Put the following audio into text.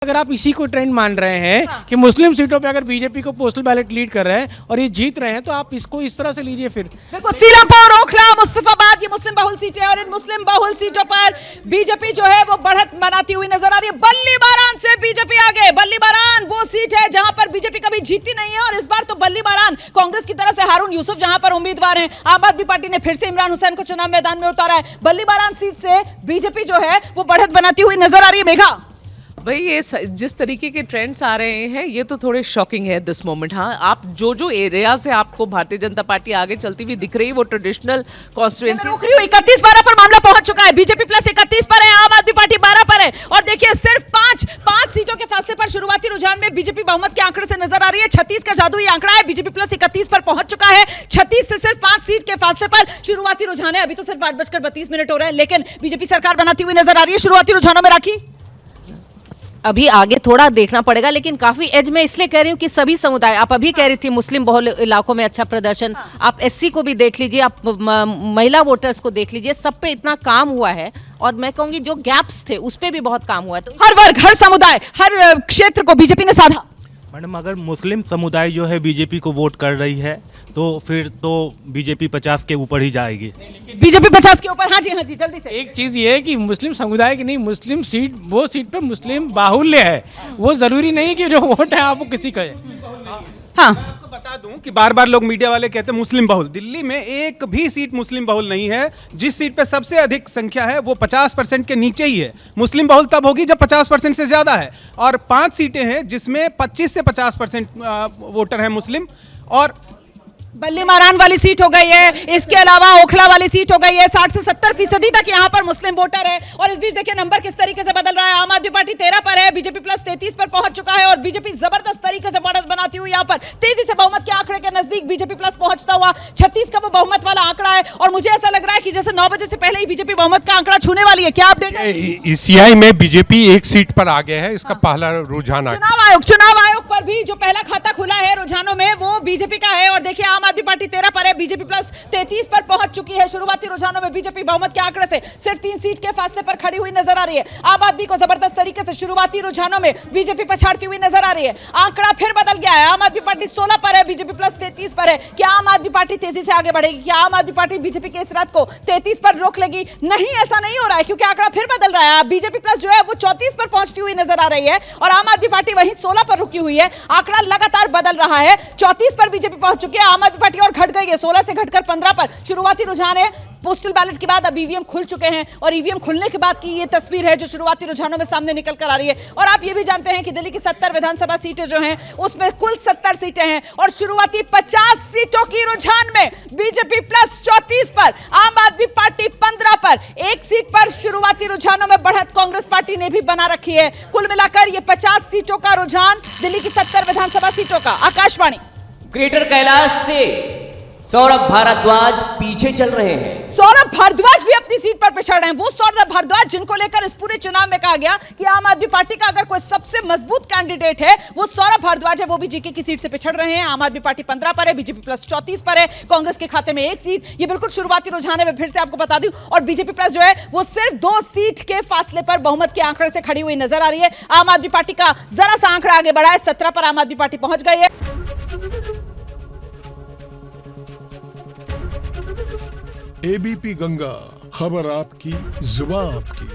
अगर आप इसी को ट्रेंड मान रहे हैं कि मुस्लिम सीटों पे अगर बीजेपी को पोस्टल बैलेट लीड कर रहे हैं और ये जीत रहे हैं तो आप इसको इस तरह से लीजिए फिर। बिल्कुल, सीलापुर, ओखला, मुस्तफाबाद, ये मुस्लिम बहुल सीटें और इन मुस्लिम बहुल सीटों पर बीजेपी जो है वो बढ़त बनाती हुई नजर आ रही है। बल्ली बारान से बीजेपी आगे। बल्ली बारान वो सीट है जहां पर बीजेपी कभी जीती नहीं है और इस बार तो बल्ली बारान कांग्रेस की तरफ से हारून यूसुफ जहां पर उम्मीदवार हैं। आम आदमी पार्टी ने फिर से इमरान हुसैन को चुनाव मैदान में उतारा है। बल्ली बारान सीट से बीजेपी जो है वो बढ़त बनाती हुई नजर आ रही है। मेघा, भाई ये जिस तरीके के ट्रेंड्स आ रहे हैं ये तो थोड़े शॉकिंग है दिस मोमेंट। हाँ, आप जो एरिया से आपको भारतीय जनता पार्टी आगे चलती हुई दिख रही है वो ट्रेडिशनल कॉन्स्टिट्यूएंसी 31-12 पर मामला पहुंच चुका है। बीजेपी प्लस 31 पर है, आम आदमी पार्टी 12 पर है और देखिए सिर्फ पांच सीटों के फासले पर शुरुआती रुझान में बीजेपी बहुमत के आंकड़े से नजर आ रही है। 36 का जादुई आंकड़ा है, बीजेपी प्लस 31 पर पहुंच चुका है। 36 से सिर्फ 5 सीट के फासले पर शुरुआती रुझान है। अभी तो सिर्फ 8:32 हो रहे हैं लेकिन बीजेपी सरकार बनाती हुई नजर आ रही है। शुरुआती रुझानों में राखी, अभी आगे थोड़ा देखना पड़ेगा लेकिन काफी एज में इसलिए कह रही हूँ कि सभी समुदाय, आप अभी कह रही थी मुस्लिम बहुल इलाकों में अच्छा प्रदर्शन, आप एससी को भी देख लीजिए, आप महिला वोटर्स को देख लीजिए, सब पे इतना काम हुआ है और मैं कहूंगी जो गैप्स थे उस पे भी बहुत काम हुआ है। तो हर वर्ग, हर समुदाय, हर क्षेत्र को बीजेपी ने साधा। मैडम अगर मुस्लिम समुदाय जो है बीजेपी को वोट कर रही है तो फिर तो बीजेपी 50 के ऊपर ही जाएगी। बीजेपी 50 के ऊपर। हाँ जी जल्दी से। एक चीज ये है कि मुस्लिम समुदाय की नहीं, मुस्लिम सीट वो सीट पे मुस्लिम बाहुल्य है, वो जरूरी नहीं कि जो वोट है आपको किसी का है। हाँ, आपको बता दूं कि बार बार लोग मीडिया वाले कहते हैं मुस्लिम बहुल, दिल्ली में एक भी सीट मुस्लिम बहुल नहीं है। जिस सीट पे सबसे अधिक संख्या है वो 50% के नीचे ही है। मुस्लिम बहुल तब होगी जब 50% से ज्यादा है और 5 सीटें हैं जिसमें 25 से 50% वोटर हैं मुस्लिम। और बल्ली बारान वाली सीट हो गई है, इसके अलावा ओखला वाली सीट हो गई है। 60 से 70% तक यहाँ पर मुस्लिम वोटर है और इस बीच देखिए नंबर किस तरीके से बदल रहा है। आम आदमी पार्टी 13 पर है, बीजेपी प्लस 33 पर पहुंच चुका है और बीजेपी जबरदस्त तरीके से बढ़त बनाती हुई यहाँ पर तेजी से बहुमत के आंकड़े के नजदीक बीजेपी प्लस पहुंचता हुआ 36 का वो बहुमत वाला आंकड़ा है और मुझे ऐसा लग रहा है कि जैसे 9 बजे से पहले ही बीजेपी बहुमत का आंकड़ा छूने वाली है। क्या अपडेट है? ईसीआई में बीजेपी एक सीट पर आ गया है, इसका पहला रुझान आ गया। चुनाव आयोग पर भी जो पहला खाता खुला है रुझानों में वो बीजेपी का है और देखिए आम आदमी पार्टी 13 पर है, बीजेपी प्लस 33 पर पहुंच चुकी है। शुरुआती रुझानों में बीजेपी बहुमत के आंकड़े से सिर्फ 3 सीट के फासले पर खड़ी हुई नजर आ रही है। आम आदमी को जबरदस्त तरीके से शुरुआती रुझानों में बीजेपी पछाड़ती हुई नजर आ रही है। आंकड़ा फिर बदल गया है, आम आदमी पार्टी 16 पर है, बीजेपी प्लस 33 पर है। क्या आम आदमी पार्टी तेजी से आगे बढ़ेगी? क्या आम आदमी पार्टी बीजेपी के इस रथ को 33 पर रोक लेगी? नहीं, ऐसा नहीं हो रहा है क्योंकि आंकड़ा फिर बदल रहा है। बीजेपी प्लस जो है वो 34 पर पहुंचती हुई नजर आ रही है और आम आदमी पार्टी वहीं 16 पर रुकी हुई है। आंकड़ा लगातार बदल रहा है। 34 पर बीजेपी पहुंच चुकी है, आम आदमी पार्टी और घट गई है, 16 से घटकर 15 पर। शुरुआती रुझान है, पोस्टल बैलेट के बाद अब ईवीएम खुल चुके हैं और ईवीएम खुलने के बाद की ये तस्वीर है जो शुरुआती रुझानों में सामने निकल कर आ रही है। और आप ये भी जानते हैं कि दिल्ली की 70 विधानसभा सीटें जो हैं उसमें कुल 70 सीटें हैं और शुरुआती 50 सीटों की रुझान में बीजेपी प्लस 34 पर, आम आदमी पार्टी 15 पर। एक सीट पर शुरुआती रुझानों में बढ़त कांग्रेस पार्टी ने भी बना रखी है। कुल मिलाकर ये 50 सीटों का रुझान दिल्ली की 70 विधानसभा सीटों का। आकाशवाणी ग्रेटर कैलाश से सौरभ भारद्वाज पीछे चल रहे हैं। सौरभ भारद्वाज भी अपनी सीट पर पिछड़ रहे हैं। वो सौरभ भारद्वाज जिनको लेकर इस पूरे चुनाव में कहा गया कि आम आदमी पार्टी का अगर कोई सबसे मजबूत कैंडिडेट है वो सौरभ भारद्वाज है, वो भी जीके की सीट से पिछड़ रहे हैं। आम आदमी पार्टी 15 पर है, बीजेपी प्लस 34 पर है, कांग्रेस के खाते में 1 सीट। ये बिल्कुल शुरुआती रुझान है, मैं फिर से आपको बता दूं। और बीजेपी प्लस जो है वो सिर्फ 2 सीट के फासले पर बहुमत के आंकड़े से खड़ी हुई नजर आ रही है। आम आदमी पार्टी का जरा सा आंकड़ा आगे बढ़ा है, 17 पर आम आदमी पार्टी पहुंच गई है। एबीपी गंगा, खबर आपकी, जुबान आपकी।